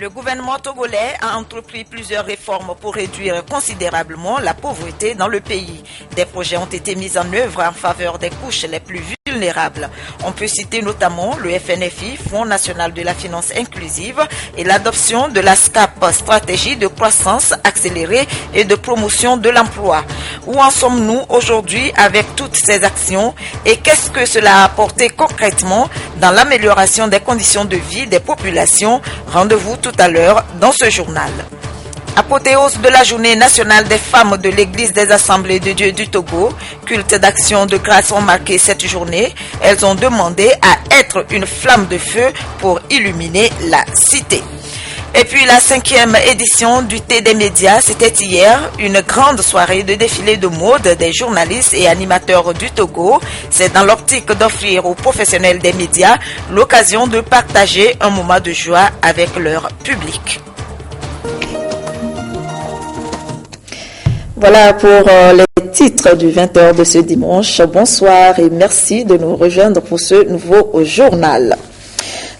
Le gouvernement togolais a entrepris plusieurs réformes pour réduire considérablement la pauvreté dans le pays. Des projets ont été mis en œuvre en faveur des couches les plus vulnérables. On peut citer notamment le FNFI, Fonds national de la finance inclusive, et l'adoption de la SCAP, stratégie de croissance accélérée et de promotion de l'emploi. Où en sommes-nous aujourd'hui avec toutes ces actions et qu'est-ce que cela a apporté concrètement dans l'amélioration des conditions de vie des populations? Rendez-vous tout à l'heure dans ce journal. Apothéose de la journée nationale des femmes de l'Église des Assemblées de Dieu du Togo, culte d'action de grâce ont marqué cette journée. Elles ont demandé à être une flamme de feu pour illuminer la cité. Et puis la 5e édition du Thé des médias, c'était hier, une grande soirée de défilé de mode des journalistes et animateurs du Togo. C'est dans l'optique d'offrir aux professionnels des médias l'occasion de partager un moment de joie avec leur public. Voilà pour les titres du 20h de ce dimanche. Bonsoir et merci de nous rejoindre pour ce nouveau journal.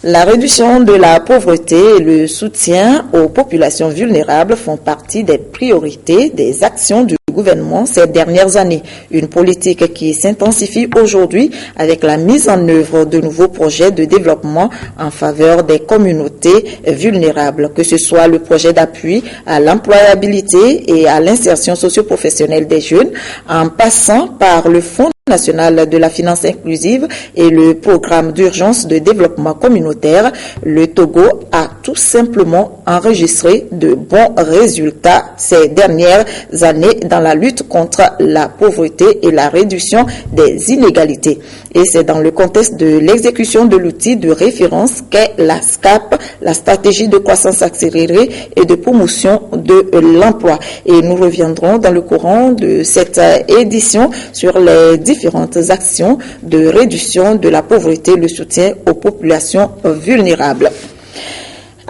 La réduction de la pauvreté et le soutien aux populations vulnérables font partie des priorités des actions du gouvernement ces dernières années. Une politique qui s'intensifie aujourd'hui avec la mise en œuvre de nouveaux projets de développement en faveur des communautés vulnérables, que ce soit le projet d'appui à l'employabilité et à l'insertion socio-professionnelle des jeunes, en passant par le Fonds national de la finance inclusive et le programme d'urgence de développement communautaire. Le Togo a tout simplement enregistré de bons résultats ces dernières années dans la lutte contre la pauvreté et la réduction des inégalités. Et c'est dans le contexte de l'exécution de l'outil de référence qu'est la SCAP, la stratégie de croissance accélérée et de promotion de l'emploi. Et nous reviendrons dans le courant de cette édition sur les différentes actions de réduction de la pauvreté, le soutien aux populations vulnérables.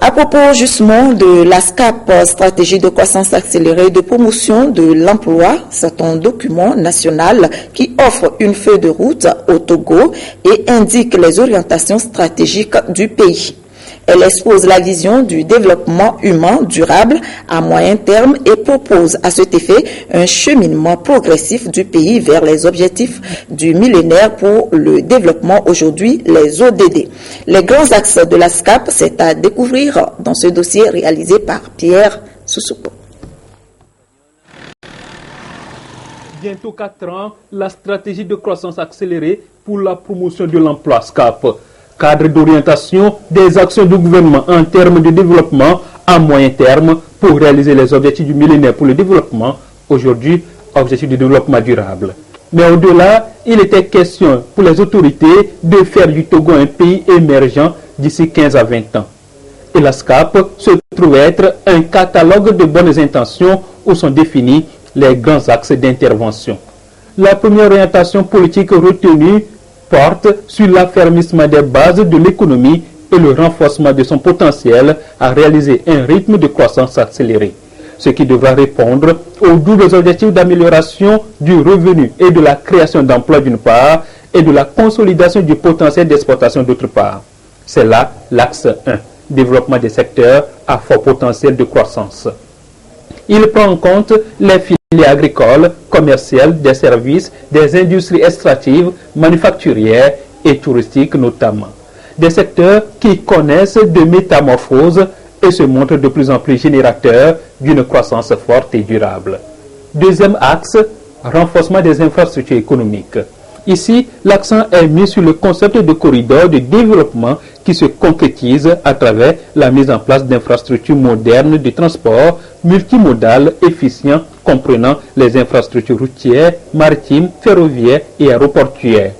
À propos justement de la SCAP, stratégie de croissance accélérée et de promotion de l'emploi, c'est un document national qui offre une feuille de route au Togo et indique les orientations stratégiques du pays. Elle expose la vision du développement humain durable à moyen terme et propose à cet effet un cheminement progressif du pays vers les objectifs du millénaire pour le développement, aujourd'hui les ODD. Les grands axes de la SCAP, c'est à découvrir dans ce dossier réalisé par Pierre Soussoupo. Bientôt 4 ans, la stratégie de croissance accélérée pour la promotion de l'emploi SCAP. Cadre d'orientation des actions du gouvernement en termes de développement à moyen terme pour réaliser les objectifs du millénaire pour le développement, aujourd'hui objectifs de développement durable. Mais au-delà, il était question pour les autorités de faire du Togo un pays émergent d'ici 15 à 20 ans. Et la SCAP se trouve être un catalogue de bonnes intentions où sont définis les grands axes d'intervention. La première orientation politique retenue porte sur l'affermissement des bases de l'économie et le renforcement de son potentiel à réaliser un rythme de croissance accéléré, ce qui devra répondre aux doubles objectifs d'amélioration du revenu et de la création d'emplois d'une part et de la consolidation du potentiel d'exportation d'autre part. C'est là l'axe 1, développement des secteurs à fort potentiel de croissance. Il prend en compte les filières agricoles, commerciales, des services, des industries extractives, manufacturières et touristiques notamment. Des secteurs qui connaissent de métamorphoses et se montrent de plus en plus générateurs d'une croissance forte et durable. Deuxième axe, renforcement des infrastructures économiques. Ici, l'accent est mis sur le concept de corridor de développement qui se concrétise à travers la mise en place d'infrastructures modernes de transport multimodales efficients comprenant les infrastructures routières, maritimes, ferroviaires et aéroportuaires.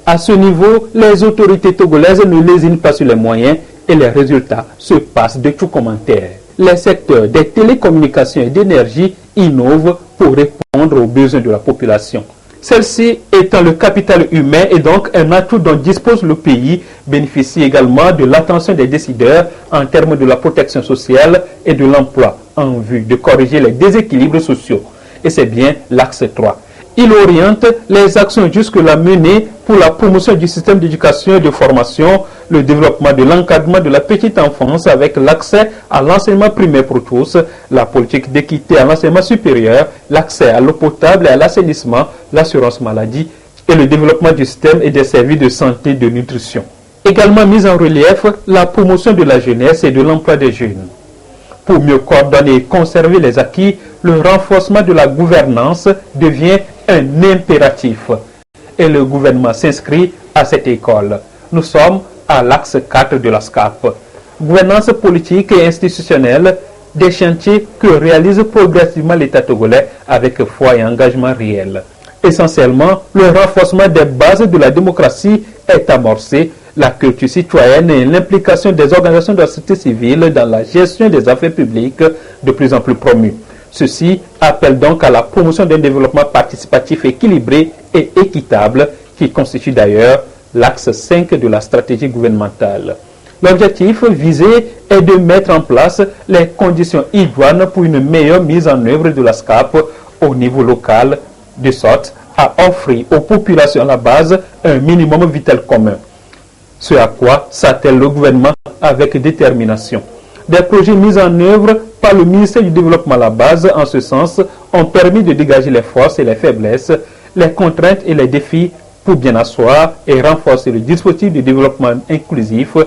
À ce niveau, les autorités togolaises ne lésinent pas sur les moyens et les résultats se passent de tout commentaire. Les secteurs des télécommunications et d'énergie innovent pour répondre aux besoins de la population. Celle-ci étant le capital humain et donc un atout dont dispose le pays, bénéficie également de l'attention des décideurs en termes de la protection sociale et de l'emploi en vue de corriger les déséquilibres sociaux. Et c'est bien l'axe 3. Il oriente les actions jusque-là menées pour la promotion du système d'éducation et de formation, le développement de l'encadrement de la petite enfance avec l'accès à l'enseignement primaire pour tous, la politique d'équité à l'enseignement supérieur, l'accès à l'eau potable et à l'assainissement, l'assurance maladie et le développement du système et des services de santé et de nutrition. Également mise en relief la promotion de la jeunesse et de l'emploi des jeunes. Pour mieux coordonner et conserver les acquis, le renforcement de la gouvernance devient un impératif. Et le gouvernement s'inscrit à cette école. Nous sommes à l'axe 4 de la SCAP. Gouvernance politique et institutionnelle, des chantiers que réalise progressivement l'État togolais avec foi et engagement réel. Essentiellement, le renforcement des bases de la démocratie est amorcé. La culture citoyenne et l'implication des organisations de la société civile dans la gestion des affaires publiques de plus en plus promues. Ceci appelle donc à la promotion d'un développement participatif équilibré et équitable qui constitue d'ailleurs l'axe 5 de la stratégie gouvernementale. L'objectif visé est de mettre en place les conditions idoines pour une meilleure mise en œuvre de la SCAP au niveau local, de sorte à offrir aux populations à la base un minimum vital commun. Ce à quoi s'attelle le gouvernement avec détermination. Des projets mis en œuvre par le ministère du Développement à la base, en ce sens, ont permis de dégager les forces et les faiblesses, les contraintes et les défis pour bien asseoir et renforcer le dispositif de développement inclusif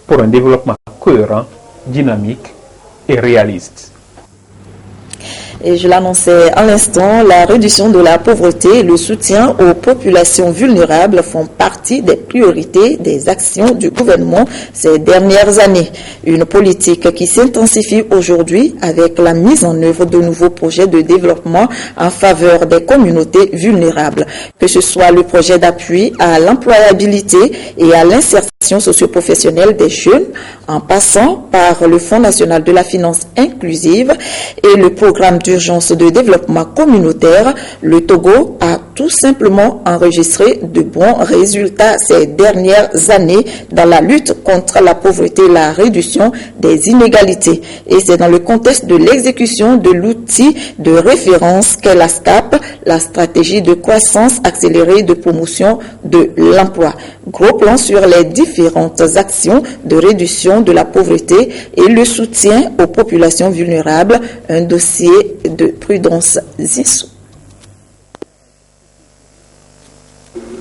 pour un développement cohérent, dynamique et réaliste. Et je l'annonçais à l'instant, la réduction de la pauvreté et le soutien aux populations vulnérables font partie des priorités des actions du gouvernement ces dernières années. Une politique qui s'intensifie aujourd'hui avec la mise en œuvre de nouveaux projets de développement en faveur des communautés vulnérables, que ce soit le projet d'appui à l'employabilité et à l'insertion socio-professionnelle des jeunes, en passant par le Fonds national de la finance inclusive et le programme d'urgence de développement communautaire. Le Togo a tout simplement enregistré de bons résultats ces dernières années dans la lutte contre la pauvreté et la réduction des inégalités. Et c'est dans le contexte de l'exécution de l'outil de référence qu'est la SCAP, la stratégie de croissance accélérée de promotion de l'emploi. Gros plan sur les différentes actions de réduction de la pauvreté et le soutien aux populations vulnérables, un dossier de Prudence Zissou.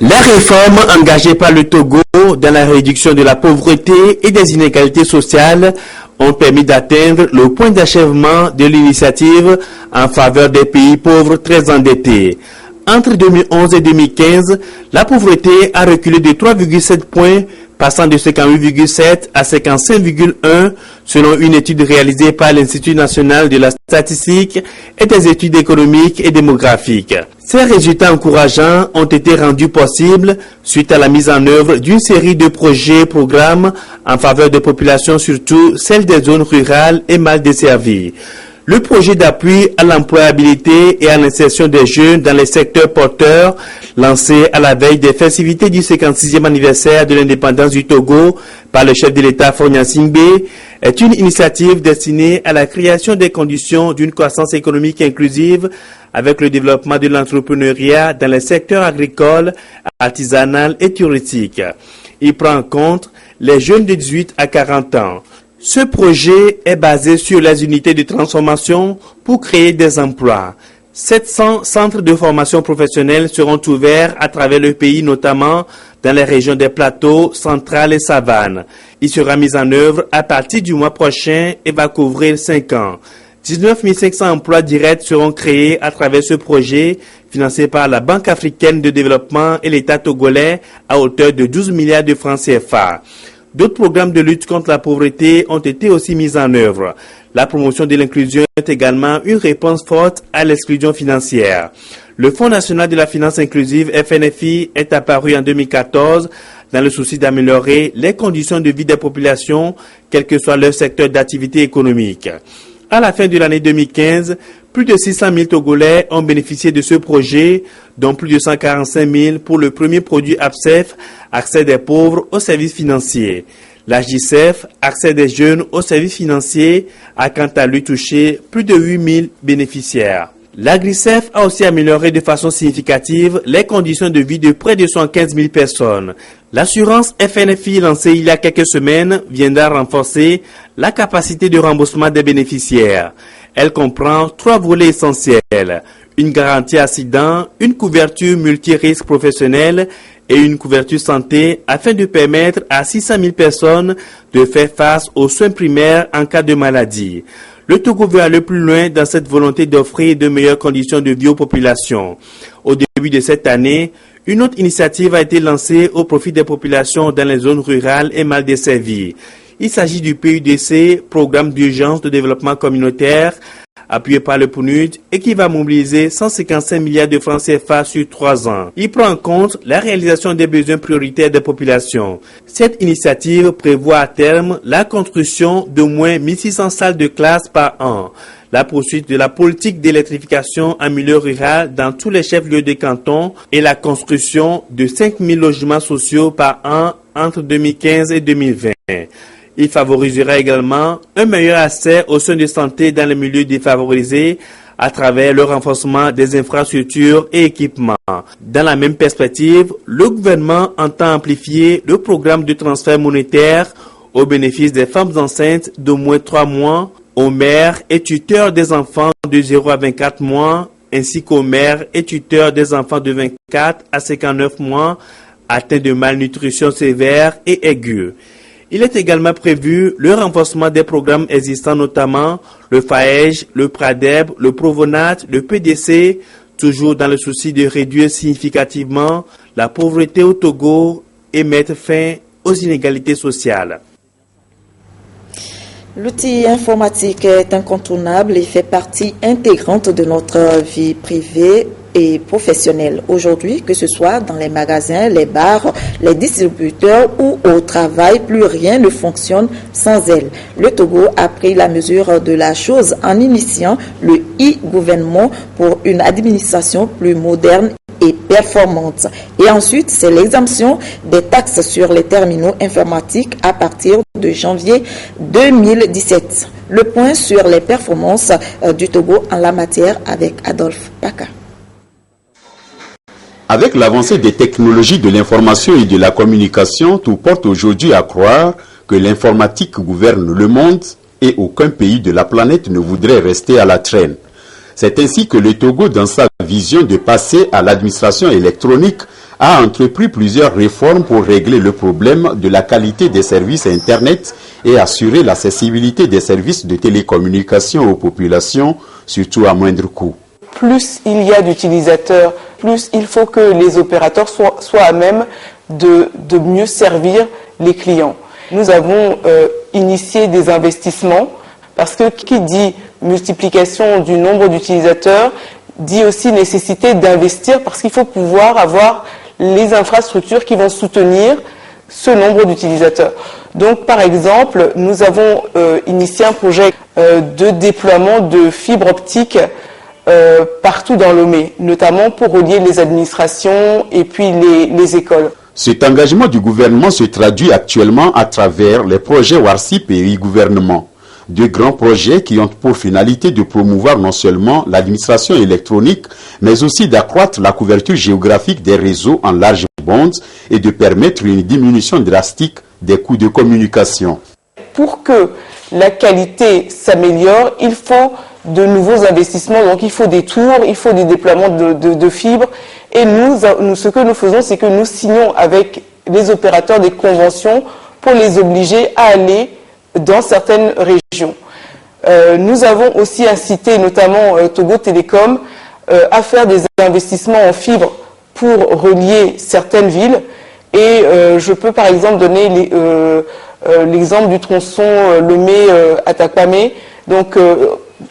Les réformes engagées par le Togo dans la réduction de la pauvreté et des inégalités sociales ont permis d'atteindre le point d'achèvement de l'initiative en faveur des pays pauvres très endettés. Entre 2011 et 2015, la pauvreté a reculé de 3,7 points, passant de 58,7 à 55,1 selon une étude réalisée par l'Institut national de la statistique et des études économiques et démographiques. Ces résultats encourageants ont été rendus possibles suite à la mise en œuvre d'une série de projets et programmes en faveur des populations, surtout celles des zones rurales et mal desservies. Le projet d'appui à l'employabilité et à l'insertion des jeunes dans les secteurs porteurs, lancé à la veille des festivités du 56e anniversaire de l'indépendance du Togo par le chef de l'État Faure Gnassingbé, est une initiative destinée à la création des conditions d'une croissance économique inclusive avec le développement de l'entrepreneuriat dans les secteurs agricoles, artisanal et touristique. Il prend en compte les jeunes de 18 à 40 ans. Ce projet est basé sur les unités de transformation pour créer des emplois. 700 centres de formation professionnelle seront ouverts à travers le pays, notamment dans les régions des plateaux, centrales et savanes. Il sera mis en œuvre à partir du mois prochain et va couvrir 5 ans. 19 500 emplois directs seront créés à travers ce projet, financé par la Banque africaine de développement et l'État togolais à hauteur de 12 milliards de francs CFA. D'autres programmes de lutte contre la pauvreté ont été aussi mis en œuvre. La promotion de l'inclusion est également une réponse forte à l'exclusion financière. Le Fonds national de la finance inclusive, FNFI, est apparu en 2014 dans le souci d'améliorer les conditions de vie des populations, quel que soit leur secteur d'activité économique. À la fin de l'année 2015, plus de 600 000 Togolais ont bénéficié de ce projet, dont plus de 145 000 pour le premier produit APSEF, accès des pauvres aux services financiers. L'AGICEF, accès des jeunes aux services financiers, a quant à lui touché plus de 8 000 bénéficiaires. L'Agri-SEF a aussi amélioré de façon significative les conditions de vie de près de 115 000 personnes. L'assurance FNFI lancée il y a quelques semaines viendra renforcer la capacité de remboursement des bénéficiaires. Elle comprend 3 volets essentiels: une garantie accident, une couverture multirisque professionnelle et une couverture santé afin de permettre à 600 000 personnes de faire face aux soins primaires en cas de maladie. Le Togo veut aller plus loin dans cette volonté d'offrir de meilleures conditions de vie aux populations. Au début de cette année, une autre initiative a été lancée au profit des populations dans les zones rurales et mal desservies. Il s'agit du PUDC, Programme d'urgence de développement communautaire, appuyé par le PNUD et qui va mobiliser 155 milliards de francs CFA sur 3 ans. Il prend en compte la réalisation des besoins prioritaires des populations. Cette initiative prévoit à terme la construction d'au moins 1600 salles de classe par an, la poursuite de la politique d'électrification en milieu rural dans tous les chefs-lieux de canton et la construction de 5000 logements sociaux par an entre 2015 et 2020. Il favorisera également un meilleur accès aux soins de santé dans les milieux défavorisés à travers le renforcement des infrastructures et équipements. Dans la même perspective, le gouvernement entend amplifier le programme de transfert monétaire au bénéfice des femmes enceintes d'au moins 3 mois, aux mères et tuteurs des enfants de 0 à 24 mois, ainsi qu'aux mères et tuteurs des enfants de 24 à 59 mois atteints de malnutrition sévère et aiguë. Il est également prévu le renforcement des programmes existants, notamment le FAEJ, le PRADEB, le PROVONAT, le PDC, toujours dans le souci de réduire significativement la pauvreté au Togo et mettre fin aux inégalités sociales. L'outil informatique est incontournable et fait partie intégrante de notre vie privée et professionnelle. Aujourd'hui, que ce soit dans les magasins, les bars, les distributeurs ou au travail, plus rien ne fonctionne sans elle. Le Togo a pris la mesure de la chose en initiant le e-gouvernement pour une administration plus moderne et performante. Et ensuite, c'est l'exemption des taxes sur les terminaux informatiques à partir de janvier 2017. Le point sur les performances du Togo en la matière avec Adolphe Paka. Avec l'avancée des technologies de l'information et de la communication, tout porte aujourd'hui à croire que l'informatique gouverne le monde et aucun pays de la planète ne voudrait rester à la traîne. C'est ainsi que le Togo, dans sa vision de passer à l'administration électronique, a entrepris plusieurs réformes pour régler le problème de la qualité des services Internet et assurer l'accessibilité des services de télécommunication aux populations, surtout à moindre coût. Plus il y a d'utilisateurs, plus il faut que les opérateurs soient à même de mieux servir les clients. Nous avons initié des investissements parce que qui dit multiplication du nombre d'utilisateurs dit aussi nécessité d'investir parce qu'il faut pouvoir avoir les infrastructures qui vont soutenir ce nombre d'utilisateurs. Donc par exemple, nous avons initié un projet de déploiement de fibres optiques partout dans Lomé, notamment pour relier les administrations et puis les écoles. Cet engagement du gouvernement se traduit actuellement à travers les projets WARCIP et e-gouvernement. Deux grands projets qui ont pour finalité de promouvoir non seulement l'administration électronique, mais aussi d'accroître la couverture géographique des réseaux en large bande et de permettre une diminution drastique des coûts de communication. Pour que la qualité s'améliore, il faut de nouveaux investissements, donc il faut des tours, il faut des déploiements de fibres. Et nous, ce que nous faisons, c'est que nous signons avec les opérateurs des conventions pour les obliger à aller dans certaines régions. Nous avons aussi incité notamment Togo Télécom à faire des investissements en fibres pour relier certaines villes. Et je peux par exemple donner l'exemple du tronçon Lomé-Atakwame. Donc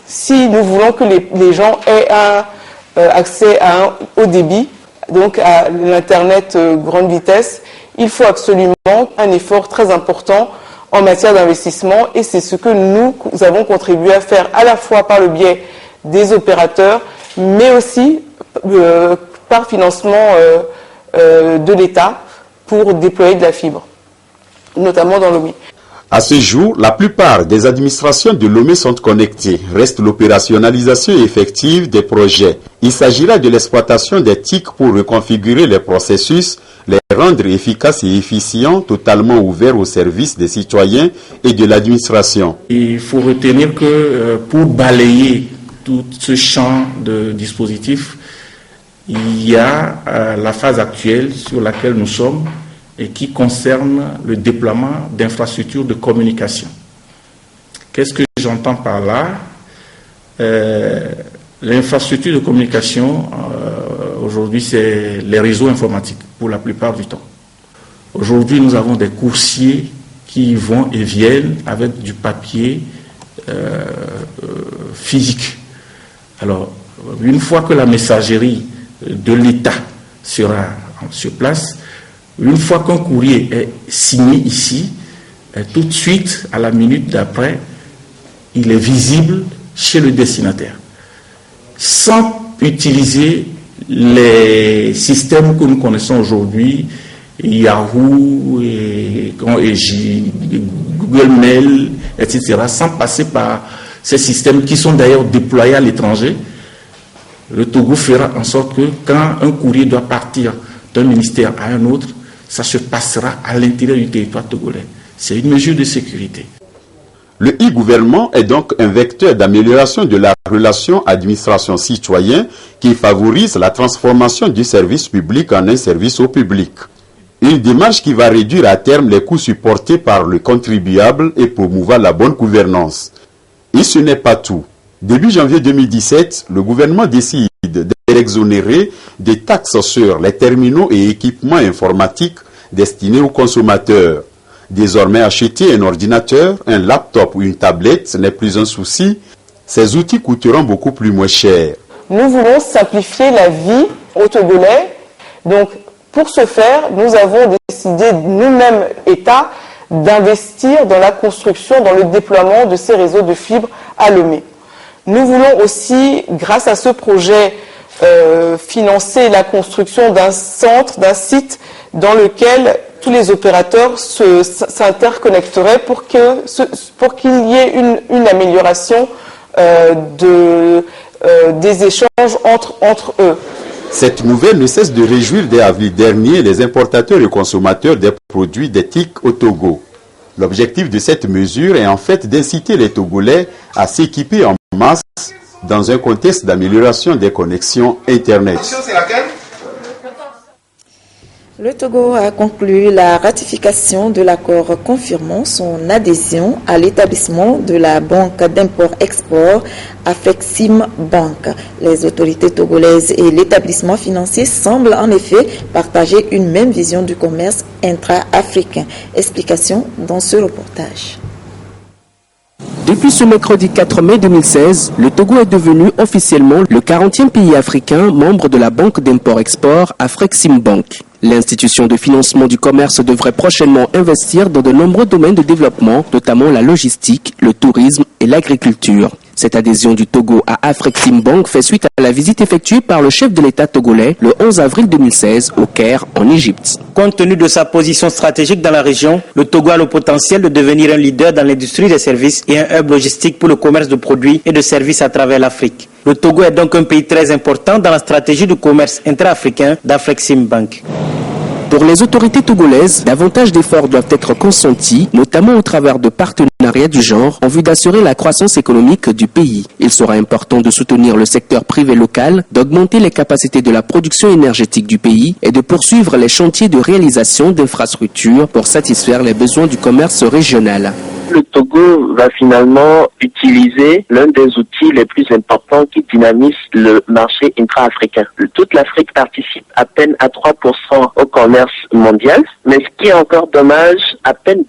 si nous voulons que les gens aient accès à un haut débit, donc à l'Internet grande vitesse, il faut absolument un effort très important en matière d'investissement et c'est ce que nous avons contribué à faire à la fois par le biais des opérateurs, mais aussi par financement de l'État pour déployer de la fibre, notamment dans l'OMI. À ce jour, la plupart des administrations de Lomé sont connectées. Reste l'opérationnalisation effective des projets. Il s'agira de l'exploitation des TIC pour reconfigurer les processus, les rendre efficaces et efficients, totalement ouverts au service des citoyens et de l'administration. Il faut retenir que pour balayer tout ce champ de dispositifs, il y a la phase actuelle sur laquelle nous sommes et qui concerne le déploiement d'infrastructures de communication. Qu'est-ce que j'entends par là? L'infrastructure de communication, aujourd'hui, c'est les réseaux informatiques, pour la plupart du temps. Aujourd'hui, nous avons des coursiers qui vont et viennent avec du papier physique. Alors, une fois que la messagerie de l'État sera sur place, une fois qu'un courrier est signé ici, tout de suite, à la minute d'après, il est visible chez le destinataire. Sans utiliser les systèmes que nous connaissons aujourd'hui, Yahoo, et Google Mail, etc., sans passer par ces systèmes qui sont d'ailleurs déployés à l'étranger, le Togo fera en sorte que quand un courrier doit partir d'un ministère à un autre, ça se passera à l'intérieur du territoire togolais. C'est une mesure de sécurité. Le e-gouvernement est donc un vecteur d'amélioration de la relation administration-citoyen qui favorise la transformation du service public en un service au public. Une démarche qui va réduire à terme les coûts supportés par le contribuable et promouvoir la bonne gouvernance. Et ce n'est pas tout. Début janvier 2017, le gouvernement décide d'exonérer des taxes sur les terminaux et équipements informatiques destinés aux consommateurs. Désormais, acheter un ordinateur, un laptop ou une tablette, ce n'est plus un souci. Ces outils coûteront beaucoup plus moins cher. Nous voulons simplifier la vie aux Togolais. Donc, pour ce faire, nous avons décidé, nous-mêmes, État, d'investir dans la construction, dans le déploiement de ces réseaux de fibres à Lomé. Nous voulons aussi, grâce à ce projet, financer la construction d'un centre, d'un site dans lequel tous les opérateurs s'interconnecteraient pour qu'il y ait une amélioration des échanges entre eux. Cette nouvelle ne cesse de réjouir dès avril dernier les importateurs et consommateurs des produits des TIC au Togo. L'objectif de cette mesure est en fait d'inciter les Togolais à s'équiper en masse dans un contexte d'amélioration des connexions Internet. Le Togo a conclu la ratification de l'accord confirmant son adhésion à l'établissement de la Banque d'import-export Afrexim Bank. Les autorités togolaises et l'établissement financier semblent en effet partager une même vision du commerce intra-africain. Explication dans ce reportage. Depuis ce mercredi 4 mai 2016, le Togo est devenu officiellement le 40e pays africain membre de la Banque d'import-export Afrexim Bank. L'institution de financement du commerce devrait prochainement investir dans de nombreux domaines de développement, notamment la logistique, le tourisme et l'agriculture. Cette adhésion du Togo à Afrexim Bank fait suite à la visite effectuée par le chef de l'État togolais le 11 avril 2016 au Caire, en Égypte. Compte tenu de sa position stratégique dans la région, le Togo a le potentiel de devenir un leader dans l'industrie des services et un hub logistique pour le commerce de produits et de services à travers l'Afrique. Le Togo est donc un pays très important dans la stratégie de commerce intra-africain d'Afrexim Bank. Pour les autorités togolaises, davantage d'efforts doivent être consentis, notamment au travers de partenariats du genre, en vue d'assurer la croissance économique du pays. Il sera important de soutenir le secteur privé local, d'augmenter les capacités de la production énergétique du pays et de poursuivre les chantiers de réalisation d'infrastructures pour satisfaire les besoins du commerce régional. Le Togo va finalement utiliser l'un des outils les plus importants qui dynamise le marché intra-africain. Toute l'Afrique participe à peine à 3% au commerce mondial, mais ce qui est encore dommage, à peine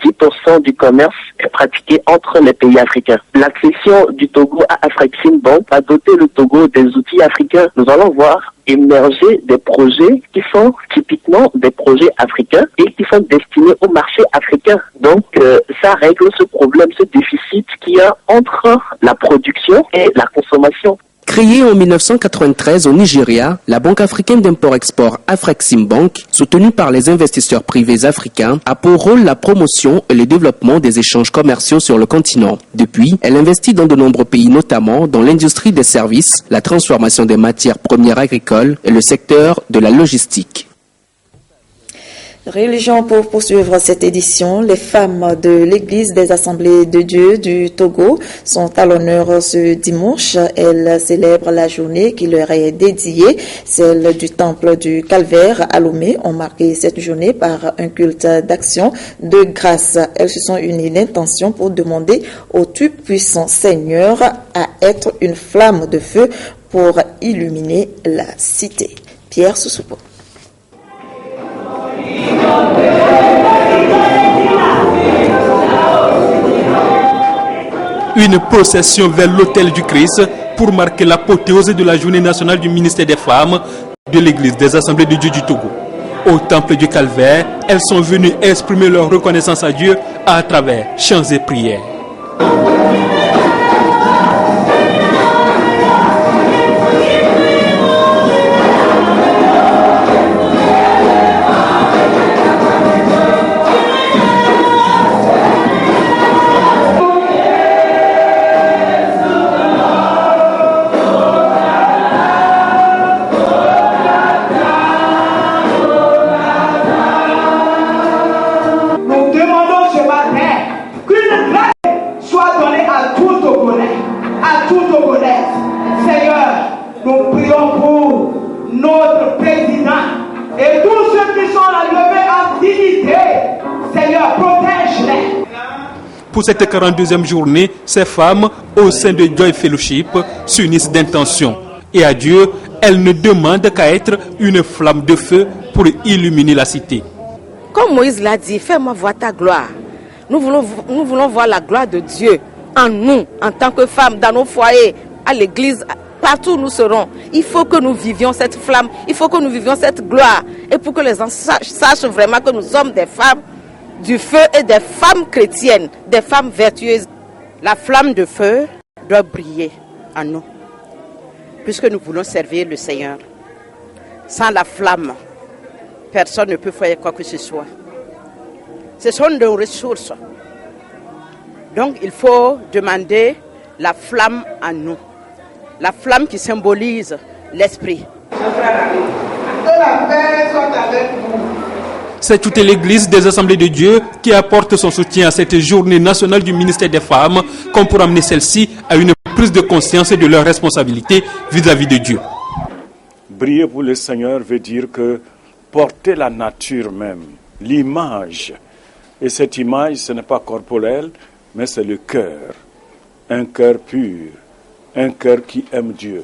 10% du commerce est pratiqué entre les pays africains. L'accession du Togo à Afrexim Bank va doter le Togo des outils africains. Nous allons voir émerger des projets qui sont typiquement des projets africains et qui sont destinés au marché africain. Donc, ça règle ce problème, ce déficit qu'il y a entre la production et la consommation. Créée en 1993 au Nigeria, la Banque africaine d'import-export Afreximbank, soutenue par les investisseurs privés africains, a pour rôle la promotion et le développement des échanges commerciaux sur le continent. Depuis, elle investit dans de nombreux pays, notamment dans l'industrie des services, la transformation des matières premières agricoles et le secteur de la logistique. Religion pour poursuivre cette édition, les femmes de l'Église des Assemblées de Dieu du Togo sont à l'honneur ce dimanche. Elles célèbrent la journée qui leur est dédiée. Celles du Temple du Calvaire à Lomé ont marqué cette journée par un culte d'action de grâce. Elles se sont unies d'intention pour demander au Tout-Puissant Seigneur à être une flamme de feu pour illuminer la cité. Pierre Soussoupo. Une procession vers l'autel du Christ pour marquer l'apothéose de la journée nationale du ministère des femmes de l'Église des Assemblées de Dieu du Togo. Au Temple du Calvaire, elles sont venues exprimer leur reconnaissance à Dieu à travers chants et prières. Pour cette 42e journée, ces femmes, au sein de Joy Fellowship, s'unissent d'intention. Et à Dieu, elles ne demandent qu'à être une flamme de feu pour illuminer la cité. Comme Moïse l'a dit, fais-moi voir ta gloire. Nous voulons voir la gloire de Dieu en nous, en tant que femmes, dans nos foyers, à l'église, partout où nous serons. Il faut que nous vivions cette flamme, il faut que nous vivions cette gloire. Et pour que les gens sachent vraiment que nous sommes des femmes du feu et des femmes chrétiennes, des femmes vertueuses. La flamme de feu doit briller en nous, puisque nous voulons servir le Seigneur. Sans la flamme, personne ne peut faire quoi que ce soit. Ce sont nos ressources. Donc il faut demander la flamme en nous. La flamme qui symbolise l'esprit. Que la paix soit avec vous. C'est toute l'Église des Assemblées de Dieu qui apporte son soutien à cette journée nationale du ministère des femmes, comme pour amener celle-ci à une prise de conscience de leurs responsabilités vis-à-vis de Dieu. Briller pour le Seigneur veut dire que porter la nature même, l'image. Et cette image, ce n'est pas corporel, mais c'est le cœur. Un cœur pur, un cœur qui aime Dieu.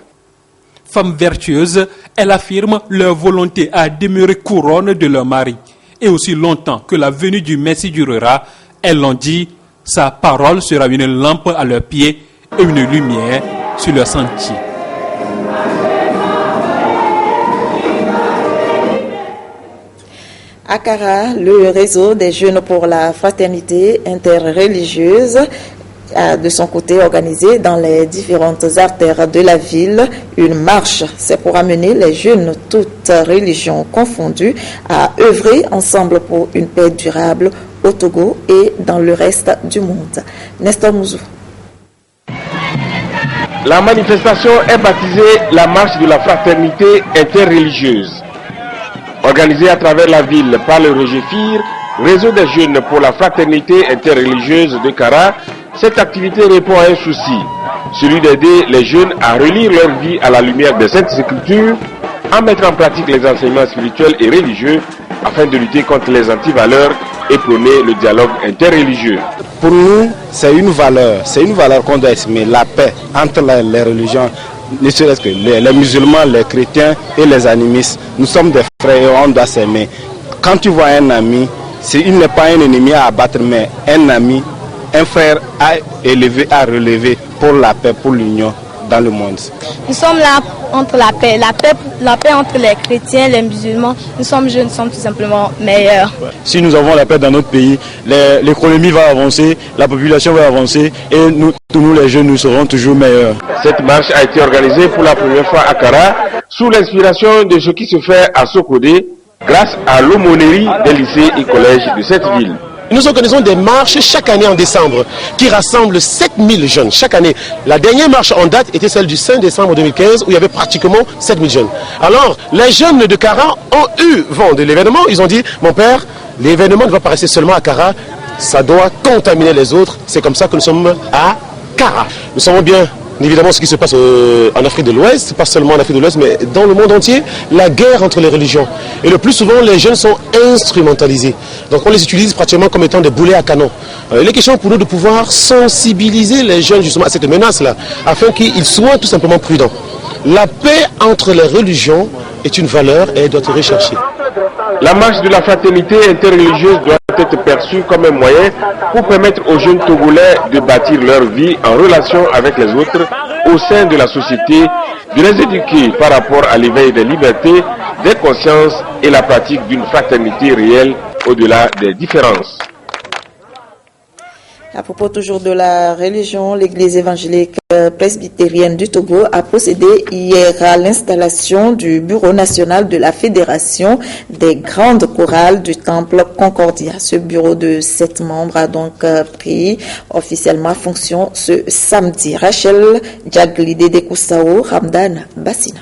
Femmes vertueuses, elles affirment leur volonté à demeurer couronne de leur mari. Et aussi longtemps que la venue du Messie durera, elles l'ont dit, sa parole sera une lampe à leurs pieds et une lumière sur leur sentier. À Kara, le réseau des jeunes pour la fraternité interreligieuse a de son côté organisé dans les différentes artères de la ville une marche. C'est pour amener les jeunes, toutes religions confondues, à œuvrer ensemble pour une paix durable au Togo et dans le reste du monde. Nestor Mouzou. La manifestation est baptisée la marche de la fraternité interreligieuse. Organisée à travers la ville par le REGEFIR, réseau des jeunes pour la fraternité interreligieuse de Kara, cette activité répond à un souci, celui d'aider les jeunes à relire leur vie à la lumière des Saintes Écritures, à mettre en pratique les enseignements spirituels et religieux afin de lutter contre les antivaleurs et prôner le dialogue interreligieux. Pour nous, c'est une valeur qu'on doit estimer, la paix entre les religions, ne serait-ce que les musulmans, les chrétiens et les animistes. Nous sommes des frères et on doit s'aimer. Quand tu vois un ami, il n'est pas un ennemi à abattre, mais un ami, un frère à élever, à relever pour la paix, pour l'union dans le monde. Nous sommes là entre la paix entre les chrétiens, les musulmans. Nous sommes jeunes, nous sommes tout simplement meilleurs. Si nous avons la paix dans notre pays, l'économie va avancer, la population va avancer et nous les jeunes, nous serons toujours meilleurs. Cette marche a été organisée pour la première fois à Kara, sous l'inspiration de ce qui se fait à Sokodé, grâce à l'aumônerie des lycées et collèges de cette ville. Nous organisons des marches chaque année en décembre qui rassemblent 7000 jeunes chaque année. La dernière marche en date était celle du 5 décembre 2015 où il y avait pratiquement 7000 jeunes. Alors, les jeunes de Kara ont eu vent de l'événement. Ils ont dit, mon père, l'événement ne va pas rester seulement à Kara, ça doit contaminer les autres. C'est comme ça que nous sommes à Kara. Nous savons bien évidemment ce qui se passe en Afrique de l'Ouest, pas seulement en Afrique de l'Ouest, mais dans le monde entier, la guerre entre les religions. Et le plus souvent, les jeunes sont instrumentalisés. Donc on les utilise pratiquement comme étant des boulets à canon. Il est question pour nous de pouvoir sensibiliser les jeunes justement à cette menace-là, afin qu'ils soient tout simplement prudents. La paix entre les religions est une valeur et elle doit être recherchée. La marche de la fraternité interreligieuse doit être perçue comme un moyen pour permettre aux jeunes Togolais de bâtir leur vie en relation avec les autres au sein de la société, de les éduquer par rapport à l'éveil des libertés, des consciences et la pratique d'une fraternité réelle au-delà des différences. À propos toujours de la religion, l'Église évangélique presbytérienne du Togo a procédé hier à l'installation du Bureau national de la Fédération des grandes chorales du Temple Concordia. Ce bureau de 7 membres a donc pris officiellement fonction ce samedi. Rachel Djaglide de Koussao, Ramdan Bassina.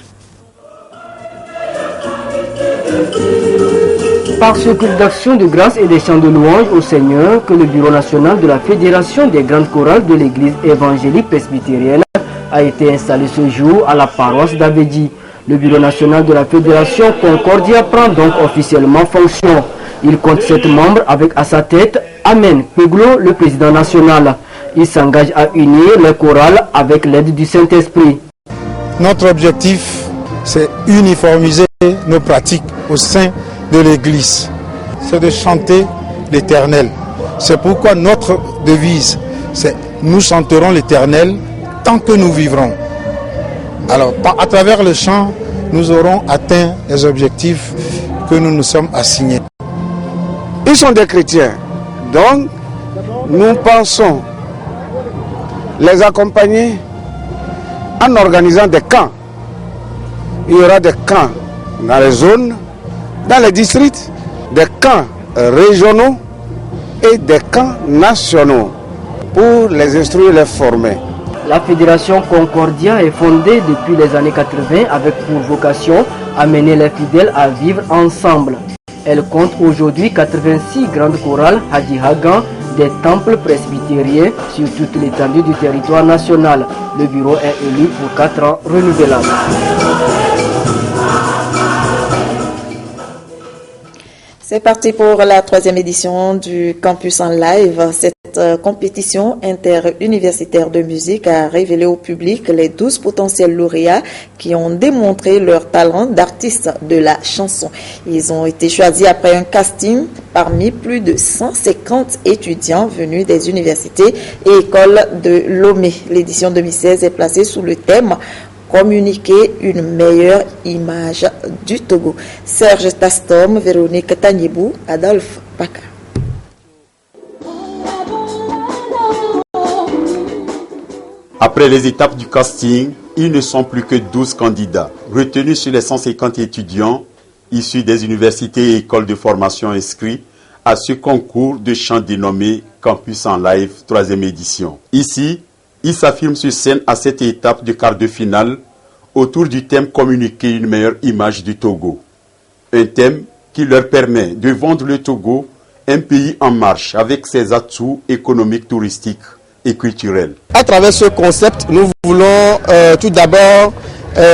Par ce culte d'action de grâce et des chants de louange au Seigneur que le Bureau national de la Fédération des grandes chorales de l'Église évangélique presbytérienne a été installé ce jour à la paroisse d'Abedji. Le Bureau national de la Fédération Concordia prend donc officiellement fonction. Il compte 7 membres avec à sa tête Amen Peglo, le président national. Il s'engage à unir les chorales avec l'aide du Saint-Esprit. Notre objectif, c'est uniformiser nos pratiques au sein de l'Église, c'est de chanter l'Éternel. C'est pourquoi notre devise, c'est « Nous chanterons l'Éternel tant que nous vivrons ». Alors, à travers le chant, nous aurons atteint les objectifs que nous nous sommes assignés. Ils sont des chrétiens, donc nous pensons les accompagner en organisant des camps. Il y aura des camps dans les zones, dans les districts, des camps régionaux et des camps nationaux pour les instruire et les former. La Fédération Concordia est fondée depuis les années 80 avec pour vocation amener les fidèles à vivre ensemble. Elle compte aujourd'hui 86 grandes chorales Hadji Hagan, des temples presbytériens sur toute l'étendue du territoire national. Le bureau est élu pour 4 ans renouvelables. C'est parti pour la 3e édition du Campus en live. Cette compétition interuniversitaire de musique a révélé au public les 12 potentiels lauréats qui ont démontré leur talent d'artistes de la chanson. Ils ont été choisis après un casting parmi plus de 150 étudiants venus des universités et écoles de Lomé. L'édition 2016 est placée sous le thème communiquer une meilleure image du Togo. Serge Tastom, Véronique Tanyebou, Adolphe Paka. Après les étapes du casting, ils ne sont plus que 12 candidats, retenus sur les 150 étudiants issus des universités et écoles de formation inscrits à ce concours de chant dénommé Campus en live 3e édition. Ici, ils s'affirment sur scène à cette étape de quart de finale autour du thème communiquer une meilleure image du Togo. Un thème qui leur permet de vendre le Togo, un pays en marche avec ses atouts économiques, touristiques et culturels. À travers ce concept, nous voulons tout d'abord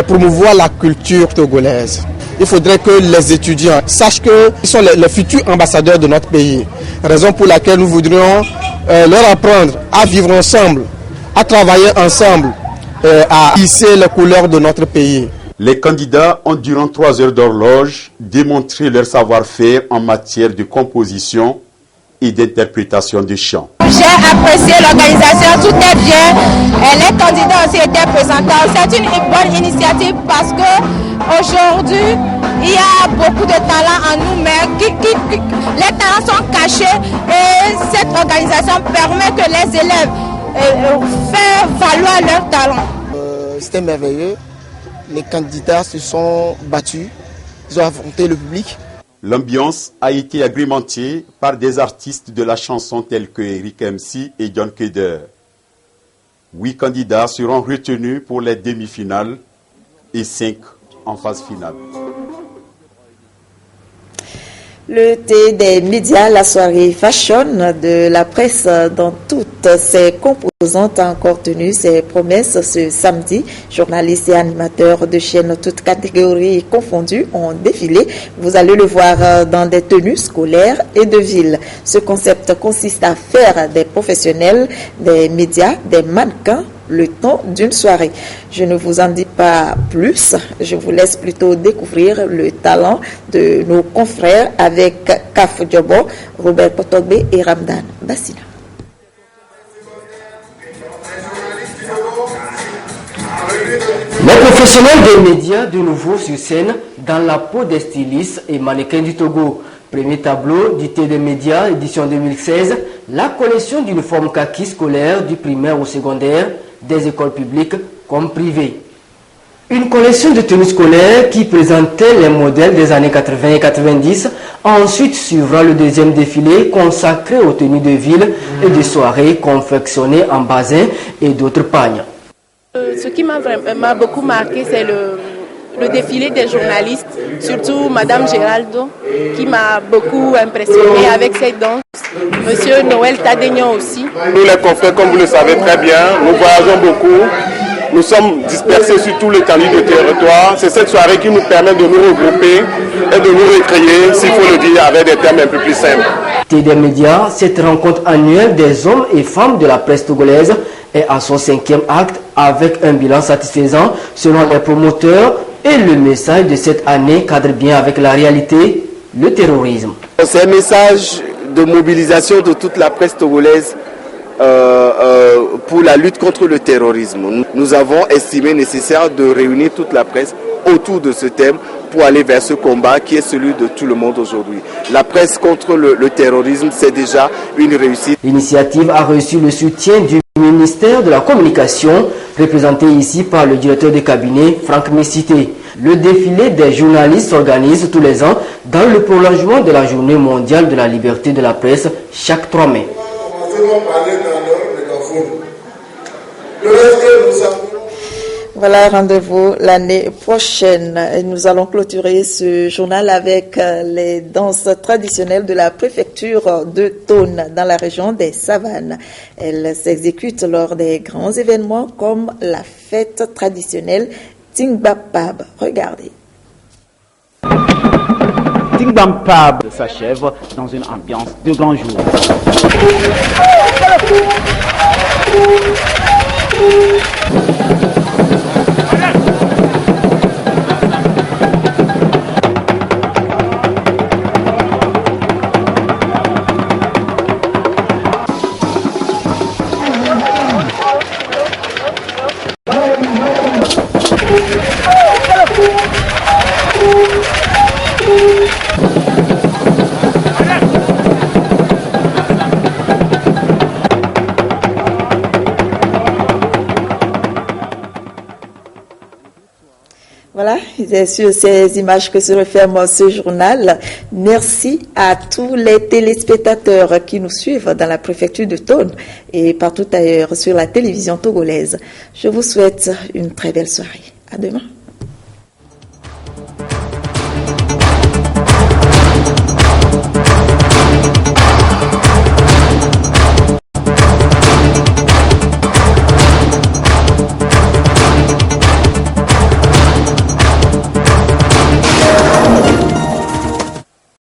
promouvoir la culture togolaise. Il faudrait que les étudiants sachent qu'ils sont les futurs ambassadeurs de notre pays. Raison pour laquelle nous voudrions leur apprendre à vivre ensemble, à travailler ensemble, à hisser les couleurs de notre pays. Les candidats ont durant 3 heures d'horloge démontré leur savoir-faire en matière de composition et d'interprétation de chants. J'ai apprécié l'organisation, tout est bien. Et les candidats aussi étaient présentants. C'est une bonne initiative parce que aujourd'hui, il y a beaucoup de talents en nous, mais les talents sont cachés et cette organisation permet que les élèves fassent valoir leurs talents. C'était merveilleux. Les candidats se sont battus, ils ont affronté le public. L'ambiance a été agrémentée par des artistes de la chanson tels que Eric MC et John Keder. 8 candidats seront retenus pour les demi-finales et 5 en phase finale. Le thé des médias, la soirée fashion de la presse dans toutes ses composantes a encore tenu ses promesses ce samedi. Journalistes et animateurs de chaînes toutes catégories confondues ont défilé. Vous allez le voir dans des tenues scolaires et de ville. Ce concept consiste à faire des professionnels, des médias, des mannequins, le temps d'une soirée. Je ne vous en dis pas plus, je vous laisse plutôt découvrir le talent de nos confrères avec Kaf Diobo, Robert Potogbe et Ramdan Bassina. Les professionnels des médias de nouveau sur scène dans la peau des stylistes et mannequins du Togo. Premier tableau du thé des médias, édition 2016, la collection d'uniformes kaki scolaires du primaire au secondaire, des écoles publiques comme privées. Une collection de tenues scolaires qui présentait les modèles des années 80 et 90. Ensuite suivra le deuxième défilé consacré aux tenues de ville et de soirées confectionnées en basin et d'autres pagnes. Ce qui m'a beaucoup marqué, c'est le défilé des journalistes, surtout Madame Géraldo, qui m'a beaucoup impressionné avec ses danses. Monsieur Noël Tadegnon aussi. Nous les confrères, comme vous le savez très bien, nous voyageons beaucoup. Nous sommes dispersés sur tout l'étendue du territoire. C'est cette soirée qui nous permet de nous regrouper et de nous recréer, s'il faut le dire, avec des termes un peu plus simples. Thé des médias, cette rencontre annuelle des hommes et femmes de la presse togolaise est à son 5e acte avec un bilan satisfaisant selon les promoteurs et le message de cette année cadre bien avec la réalité, le terrorisme. C'est un message de mobilisation de toute la presse togolaise pour la lutte contre le terrorisme. Nous avons estimé nécessaire de réunir toute la presse autour de ce thème pour aller vers ce combat qui est celui de tout le monde aujourd'hui. La presse contre le terrorisme, c'est déjà une réussite. L'initiative a reçu le soutien du ministère de la Communication, représenté ici par le directeur de cabinet Franck Messité. Le défilé des journalistes s'organise tous les ans dans le prolongement de la Journée mondiale de la liberté de la presse chaque 3 mai. Voilà, rendez-vous l'année prochaine. Et nous allons clôturer ce journal avec les danses traditionnelles de la préfecture de Thone dans la région des Savanes. Elles s'exécutent lors des grands événements comme la fête traditionnelle Tingbampab. Regardez. Tingbampab s'achève dans une ambiance de grand jour. Voilà, c'est sur ces images que se referme ce journal. Merci à tous les téléspectateurs qui nous suivent dans la préfecture de Thone et partout ailleurs sur la télévision togolaise. Je vous souhaite une très belle soirée. À demain.